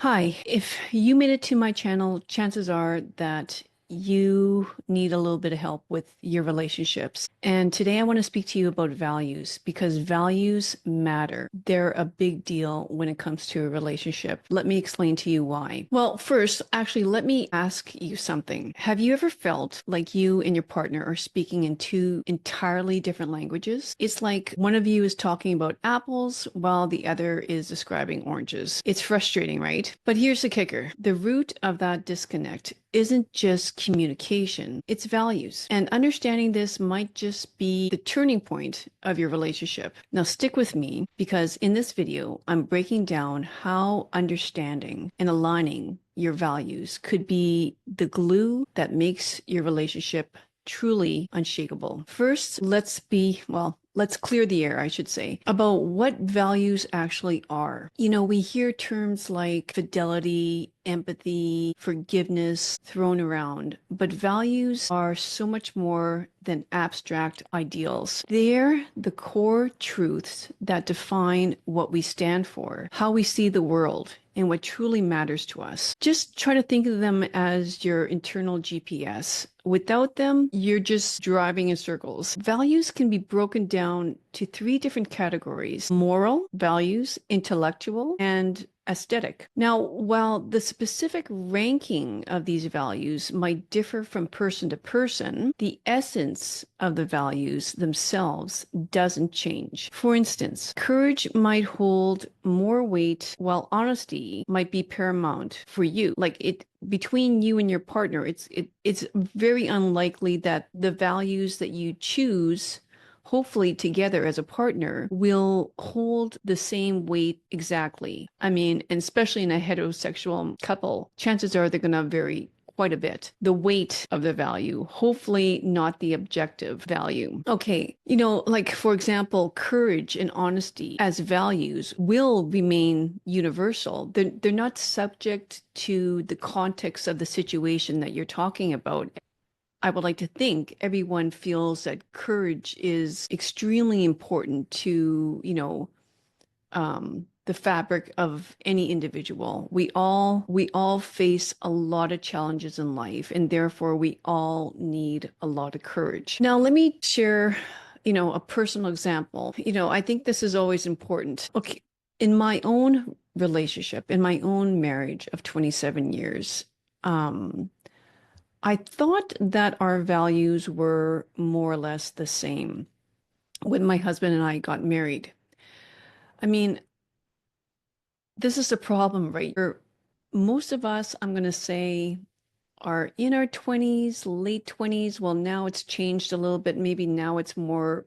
Hi, if you made it to my channel, chances are that you need a little bit of help with your relationships. And today I want to speak to you about values because values matter. They're a big deal when it comes to a relationship. Let me explain to you why. Well, first, actually, let me ask you something. Have you ever felt like you and your partner are speaking in two entirely different languages? It's like one of you is talking about apples while the other is describing oranges. It's frustrating, right? But here's the kicker. The root of that disconnect isn't just communication, it's values. And understanding this might just be the turning point of your relationship. Now, stick with me because in this video, I'm breaking down how understanding and aligning your values could be the glue that makes your relationship truly unshakable. First, let's clear the air, I should say, about what values actually are. We hear terms like fidelity, empathy, forgiveness thrown around, but values are so much more than abstract ideals. They're the core truths that define what we stand for, how we see the world, and what truly matters to us. Just try to think of them as your internal GPS. Without them, you're just driving in circles. Values can be broken down to three different categories: moral values, intellectual, and aesthetic. Now, while the specific ranking of these values might differ from person to person, the essence of the values themselves doesn't change. For instance, courage might hold more weight while honesty might be paramount for you. Like it between you and your partner, it's very unlikely that the values that you choose hopefully together as a partner will hold the same weight exactly. I mean, and especially in a heterosexual couple, chances are they're going to vary quite a bit. The weight of the value, hopefully not the objective value. Okay, like for example, courage and honesty as values will remain universal. They're not subject to the context of the situation that you're talking about. I would like to think everyone feels that courage is extremely important to, the fabric of any individual. We all face a lot of challenges in life, and therefore we all need a lot of courage. Now, let me share, a personal example. I think this is always important. Okay, in my own relationship, in my own marriage of 27 years, I thought that our values were more or less the same when my husband and I got married. I mean, this is a problem, right? Most of us, I'm going to say, are in our 20s, late 20s. Well, now it's changed a little bit. Maybe now it's more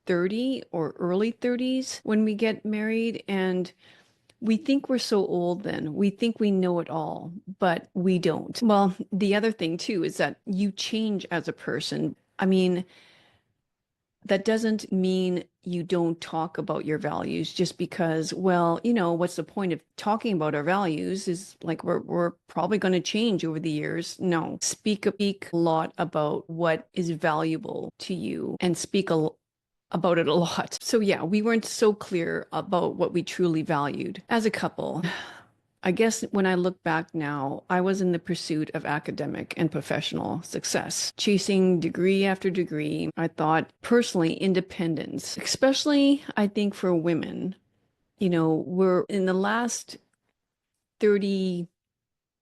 30 or early 30s when we get married. And we think we're so old then. We think we know it all, but we don't. Well, the other thing too is that you change as a person. I mean, that doesn't mean you don't talk about your values just because, well, what's the point of talking about our values is like we're probably going to change over the years. No, speak a lot about what is valuable to you and about it a lot. So yeah, we weren't so clear about what we truly valued as a couple. I guess when I look back now, I was in the pursuit of academic and professional success, chasing degree after degree. I thought personally independence, especially I think for women, we're in the last 30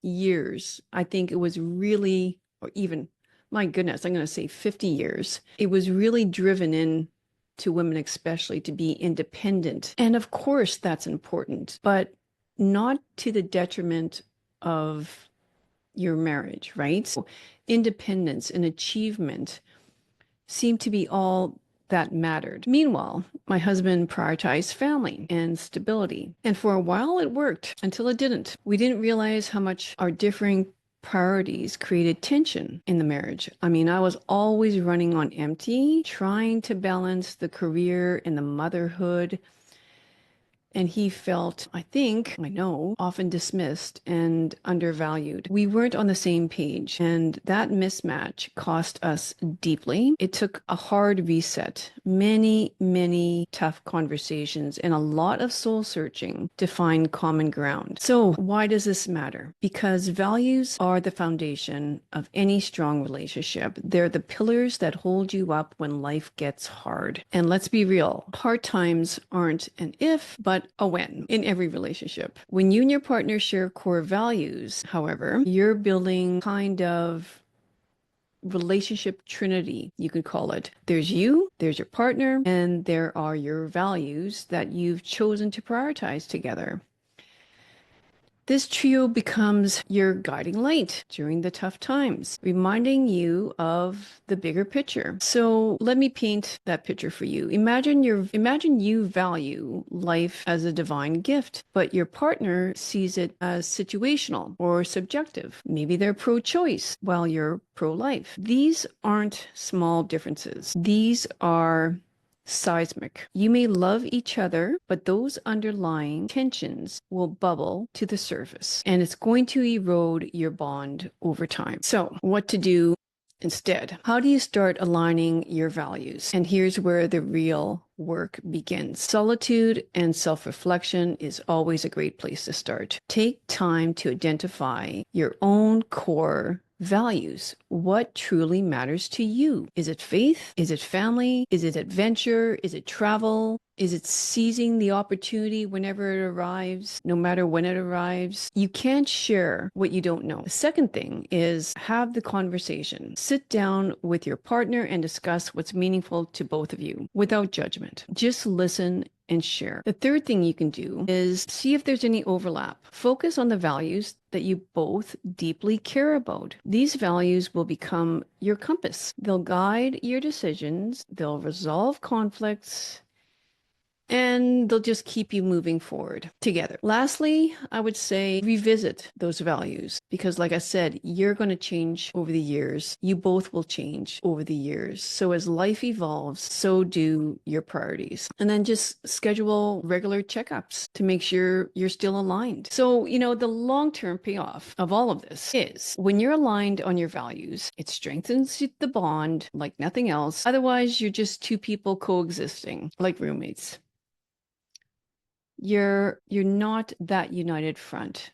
years, I think it was really, or even, my goodness, I'm going to say 50 years, it was really driven in to women, especially to be independent. And of course, that's important, but not to the detriment of your marriage, right? So independence and achievement seemed to be all that mattered. Meanwhile, my husband prioritized family and stability. And for a while it worked until it didn't. We didn't realize how much our differing priorities created tension in the marriage. I mean, I was always running on empty, trying to balance the career and the motherhood. And he felt, I know, often dismissed and undervalued. We weren't on the same page, and that mismatch cost us deeply. It took a hard reset, many, many tough conversations, and a lot of soul searching to find common ground. So, why does this matter? Because values are the foundation of any strong relationship. They're the pillars that hold you up when life gets hard. And let's be real, hard times aren't an if, but a when in every relationship. When you and your partner share core values, however, you're building kind of relationship trinity, you could call it. There's you, there's your partner, and there are your values that you've chosen to prioritize together. This trio becomes your guiding light during the tough times, reminding you of the bigger picture. So let me paint that picture for you. Imagine you value life as a divine gift, but your partner sees it as situational or subjective. Maybe they're pro-choice while you're pro-life. These aren't small differences. These are seismic. You may love each other, but those underlying tensions will bubble to the surface, and it's going to erode your bond over time. So, what to do instead? How do you start aligning your values? And here's where the real work begins. Solitude and self-reflection is always a great place to start. Take time to identify your own core values. What truly matters to you? Is it faith? Is it family? Is it adventure? Is it travel? Is it seizing the opportunity whenever it arrives, no matter when it arrives? You can't share what you don't know. The second thing is have the conversation. Sit down with your partner and discuss what's meaningful to both of you without judgment. Just listen and share. The third thing you can do is see if there's any overlap. Focus on the values that you both deeply care about. These values will become your compass. They'll guide your decisions, they'll resolve conflicts, and they'll just keep you moving forward together. Lastly, I would say revisit those values because, like I said, you're going to change over the years. You both will change over the years. So as life evolves, so do your priorities. And then just schedule regular checkups to make sure you're still aligned. So, the long-term payoff of all of this is when you're aligned on your values, it strengthens the bond like nothing else. Otherwise, you're just two people coexisting like roommates. You're not that united front.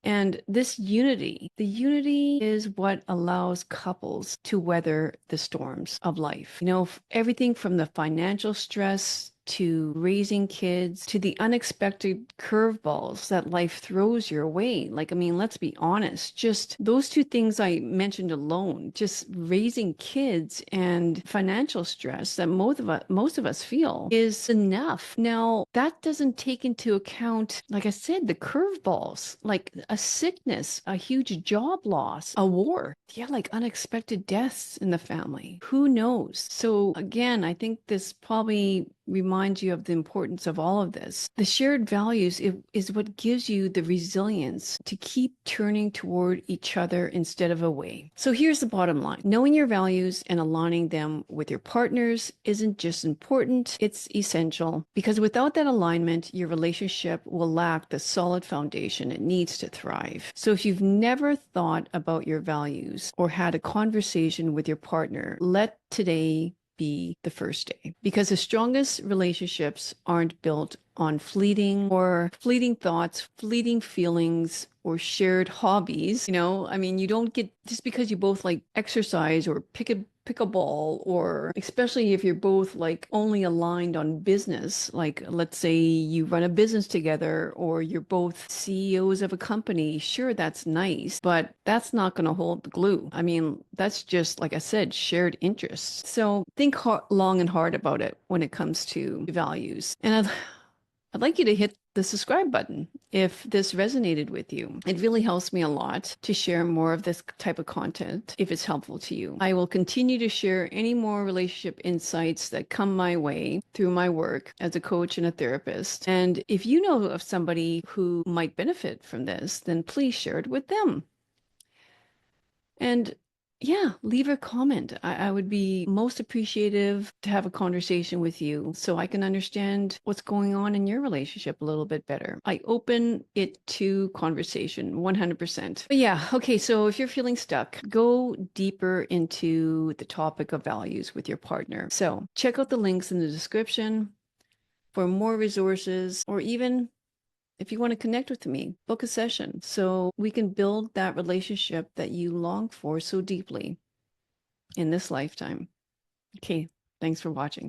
And this unity, the unity is what allows couples to weather the storms of life. Everything from the financial stress to raising kids to the unexpected curveballs that life throws your way. Let's be honest, just those two things I mentioned alone, just raising kids and financial stress that most of us feel is enough. Now, that doesn't take into account, like I said, the curveballs, like a sickness, a huge job loss, a war. Yeah, like unexpected deaths in the family. Who knows? So again, I think this probably reminds you of the importance of all of this. The shared values is what gives you the resilience to keep turning toward each other instead of away. So here's the bottom line. Knowing your values and aligning them with your partners isn't just important, it's essential. Because without that alignment, your relationship will lack the solid foundation it needs to thrive. So if you've never thought about your values or had a conversation with your partner, let today be the first day, because the strongest relationships aren't built on fleeting thoughts, fleeting feelings, or shared hobbies. You don't get, just because you both like exercise or pick a ball, or especially if you're both like only aligned on business, like let's say you run a business together or you're both CEOs of a company. Sure, that's nice, but that's not going to hold the glue. That's just, like I said, shared interests. So think long and hard about it when it comes to values. And I'd like you to hit the subscribe button if this resonated with you. It really helps me a lot to share more of this type of content if it's helpful to you. I will continue to share any more relationship insights that come my way through my work as a coach and a therapist. And if you know of somebody who might benefit from this, then please share it with them. And Yeah, leave a comment. I would be most appreciative to have a conversation with you so I can understand what's going on in your relationship a little bit better. I open it to conversation 100%. But yeah, okay, so if you're feeling stuck, go deeper into the topic of values with your partner. So check out the links in the description for more resources, or even if you want to connect with me, book a session so we can build that relationship that you long for so deeply in this lifetime. Okay, thanks for watching.